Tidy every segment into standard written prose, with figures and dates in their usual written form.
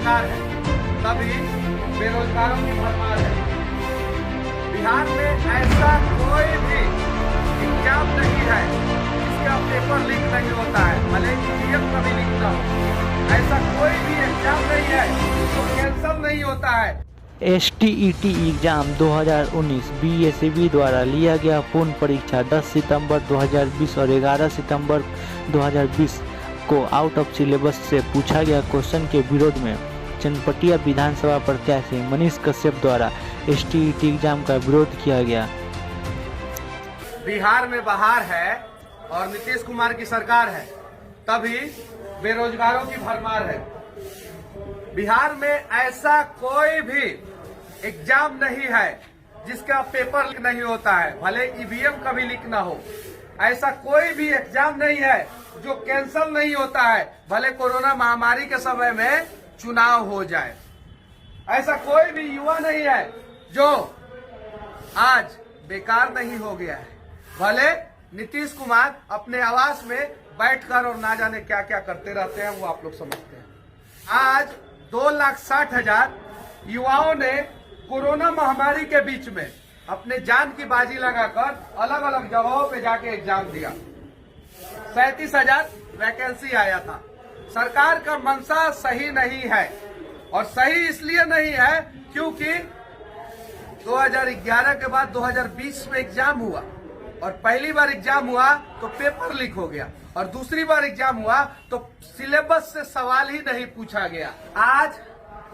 सरकार है तभी बेरोजगारों की भरमार है। बिहार में ऐसा कोई भी एग्जाम नहीं है जिसका पेपर लीक नहीं होता है, भले ईवीएम का भी लीक ना हो। ऐसा कोई भी एग्जाम नहीं है जो कैंसिल नहीं होता है। STET एग्जाम 2019 BSEB द्वारा लिया गया पूर्ण परीक्षा 10 सितंबर 2020 और 11 सितंबर 2020 को आउट ऑफ सिलेबस से पूछा गया क्वेश्चन के विरोध में चनपटिया विधानसभा प्रत्याशी मनीष कश्यप द्वारा STET एग्जाम का विरोध किया गया। बिहार में बहार है और नीतीश कुमार की सरकार है तभी बेरोजगारों की भरमार है। बिहार में ऐसा कोई भी एग्जाम नहीं है जिसका पेपर लीक नहीं होता है, भले ईवीएम का भी लीक ना हो। ऐसा कोई भी एग्जाम नहीं है जो कैंसिल नहीं होता है, भले कोरोना महामारी के समय में चुनाव हो जाए। ऐसा कोई भी युवा नहीं है जो आज बेकार नहीं हो गया है, भले नीतीश कुमार अपने आवास में बैठकर और ना जाने क्या क्या करते रहते हैं, वो आप लोग समझते हैं। आज 2,60,000 युवाओं ने कोरोना महामारी के बीच में अपने जान की बाजी लगाकर अलग अलग जगहों पे जाके एग्जाम दिया। 37,000 वैकेंसी आया था। सरकार का मंशा सही नहीं है और सही इसलिए नहीं है क्योंकि 2011 के बाद 2020 में एग्जाम हुआ और पहली बार एग्जाम हुआ तो पेपर लीक हो गया और दूसरी बार एग्जाम हुआ तो सिलेबस से सवाल ही नहीं पूछा गया। आज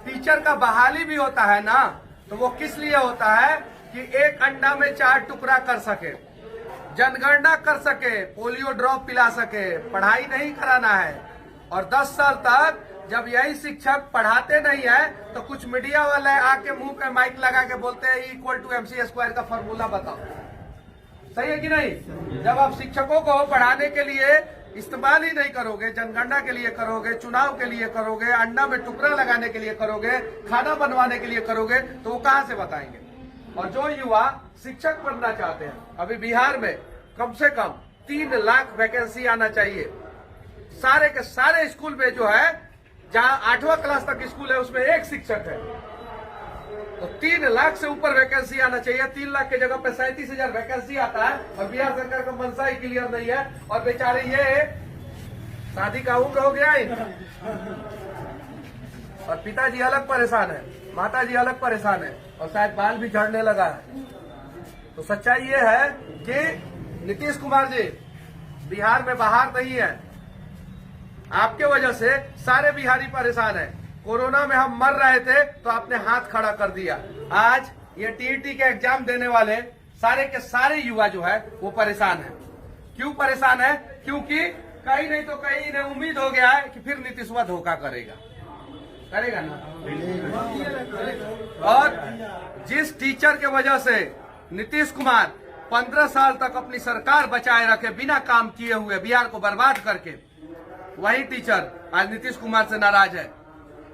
टीचर का बहाली भी होता है ना, तो वो किस लिए होता है कि एक अंडा में 4 टुकड़ा कर सके, जनगणना कर सके, पोलियो ड्रॉप पिला सके, पढ़ाई नहीं कराना है। और 10 साल तक जब यही शिक्षक पढ़ाते नहीं है तो कुछ मीडिया वाले आके मुंह पे माइक लगा के बोलते हैं E=MC² का फॉर्मूला बताओ। सही है कि नहीं? जब आप शिक्षकों को पढ़ाने के लिए इस्तेमाल ही नहीं करोगे, जनगणना के लिए करोगे, चुनाव के लिए करोगे, अंडा में टुकड़ा लगाने के लिए करोगे, खाना बनवाने के लिए करोगे, तो वो कहां से बताएंगे? और जो युवा शिक्षक बनना चाहते हैं, अभी बिहार में कम से कम 3 लाख वैकेंसी आना चाहिए। सारे के सारे स्कूल में जो है, जहां 8वां क्लास तक स्कूल है उसमें 1 शिक्षक है, तो 3 लाख से ऊपर वैकेंसी आना चाहिए। 3 लाख के जगह पे 37,000 वैकेंसी आता है और बिहार सरकार का मनसा ही क्लियर नहीं है। और बेचारे ये शादी का उम्र हो गया है और पिताजी अलग परेशान है, माताजी अलग परेशान है और शायद बाल भी झड़ने लगा है। तो सच्चाई ये है कि नीतीश कुमार जी बिहार में बाहर नहीं है। आपके वजह से सारे बिहारी परेशान है। कोरोना में हम मर रहे थे तो आपने हाथ खड़ा कर दिया। आज ये टीईटी के एग्जाम देने वाले सारे के सारे युवा जो है वो परेशान है। क्यों परेशान है? क्योंकि कहीं नहीं तो कहीं इन्हें उम्मीद हो गया है कि फिर नीतीशवा धोखा करेगा ना। और जिस टीचर के वजह से नीतीश कुमार 15 साल तक अपनी सरकार बचाए रखे बिना काम किए हुए, बिहार को बर्बाद करके, वही टीचर आज नीतीश कुमार से नाराज है।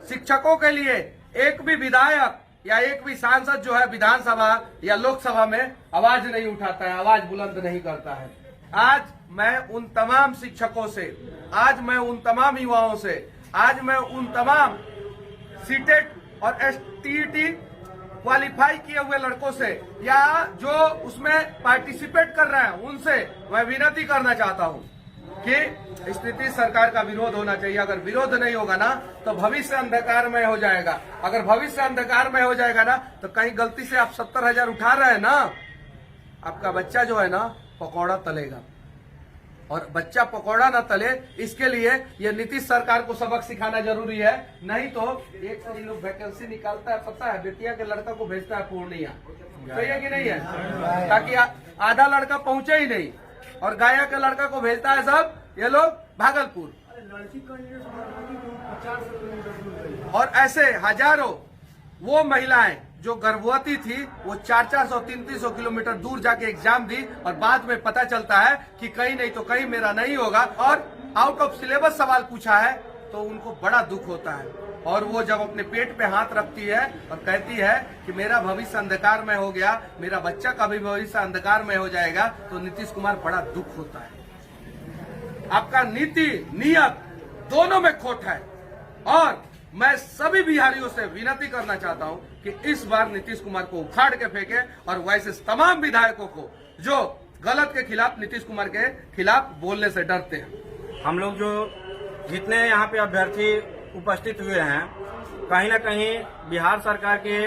शिक्षकों के लिए एक भी विधायक या एक भी सांसद जो है विधानसभा या लोकसभा में आवाज नहीं उठाता है, आवाज बुलंद नहीं करता है। आज मैं उन तमाम शिक्षकों से, आज मैं उन तमाम युवाओं से, आज मैं उन तमाम सीटेट और STET क्वालिफाई किए हुए लड़कों से या जो उसमें पार्टिसिपेट कर रहे हैं उनसे मैं विनती करना चाहता हूं कि स्थिति सरकार का विरोध होना चाहिए। अगर विरोध नहीं होगा ना तो भविष्य अंधकारमय हो जाएगा। अगर भविष्य अंधकारमय हो जाएगा ना तो कहीं गलती से आप 70,000 उठा रहे हैं ना, आपका बच्चा जो है ना पकौड़ा तलेगा। और बच्चा पकौड़ा ना तले, इसके लिए ये नीतीश सरकार को सबक सिखाना जरूरी है। नहीं तो एक तो लोग वैकेंसी निकालता है, पता है, बेटिया के लड़का को भेजता है पूर्णिया, सही है कि नहीं है, ताकि आधा लड़का पहुंचे ही नहीं, और गाया के लड़का को भेजता है सब ये लोग भागलपुर। और ऐसे हजारों वो महिलाएं जो गर्भवती थी वो 400-400, 300 किलोमीटर दूर जाके एग्जाम दी और बाद में पता चलता है कि कहीं नहीं तो कहीं मेरा नहीं होगा और आउट ऑफ सिलेबस सवाल पूछा है, तो उनको बड़ा दुख होता है। और वो जब अपने पेट पे हाथ रखती है और कहती है कि मेरा भविष्य अंधकार में हो गया, मेरा बच्चा का भी भविष्य अंधकार में हो जाएगा, तो नीतीश कुमार बड़ा दुख होता है। आपका नीति नियत दोनों में खोट है और मैं सभी बिहारियों से विनती करना चाहता हूं कि इस बार नीतीश कुमार को उखाड़ के फेंके और वैसे तमाम विधायकों को जो गलत के खिलाफ, नीतीश कुमार के खिलाफ बोलने से डरते हैं। हम लोग जो जितने यहाँ पे अभ्यर्थी उपस्थित हुए हैं, कहीं ना कहीं बिहार सरकार के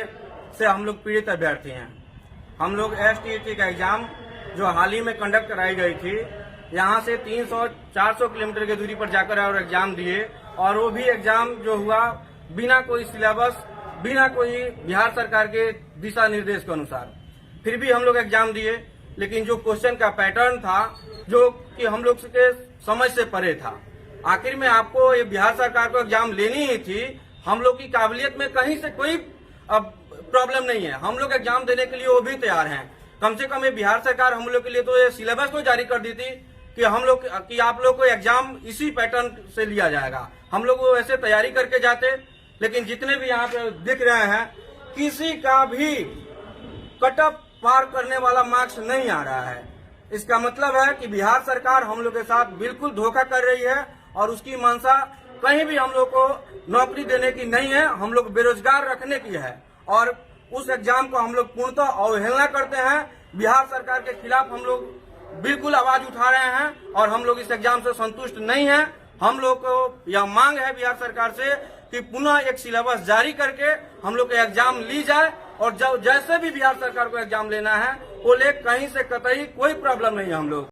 से हम लोग पीड़ित अभ्यर्थी हैं। हम लोग STET का एग्जाम जो हाल ही में कंडक्ट कराई गई थी, यहाँ से 300-400 किलोमीटर की दूरी पर जाकर और एग्जाम दिए, और वो भी एग्जाम जो हुआ बिना कोई सिलेबस, बिना कोई बिहार सरकार के दिशा निर्देश के अनुसार। फिर भी हम लोग एग्जाम दिए, लेकिन जो क्वेश्चन का पैटर्न था जो कि हम लोग के समझ से परे था। आखिर में आपको ये बिहार सरकार को एग्जाम लेनी ही थी। हम लोग की काबिलियत में कहीं से कोई अब प्रॉब्लम नहीं है, हम लोग एग्जाम देने के लिए वो भी तैयार हैं। कम से कम ये बिहार सरकार हम लोग के लिए तो ये सिलेबस तो जारी कर दी थी कि हम लोग कि आप लोग को एग्जाम इसी पैटर्न से लिया जाएगा। हम लोग वो ऐसे तैयारी करके जाते, लेकिन जितने भी यहाँ पे दिख रहे हैं, किसी का भी कट ऑफ पार करने वाला मार्क्स नहीं आ रहा है। इसका मतलब है कि बिहार सरकार हम लोग के साथ बिल्कुल धोखा कर रही है, और उसकी मंशा कहीं भी हम लोग को नौकरी देने की नहीं है, हम लोग बेरोजगार रखने की है। और उस एग्जाम को हम लोग पूर्णतः अवहेलना करते हैं। बिहार सरकार के खिलाफ हम लोग बिल्कुल आवाज उठा रहे हैं, और हम लोग इस एग्जाम से संतुष्ट नहीं है। हम लोग को यह मांग है बिहार सरकार से कि पुनः एक सिलेबस जारी करके हम लोग का एग्जाम ली जाए, और जैसे भी बिहार सरकार को एग्जाम लेना है वो ले, कहीं से कतई कोई प्रॉब्लम नहीं है हम लोग।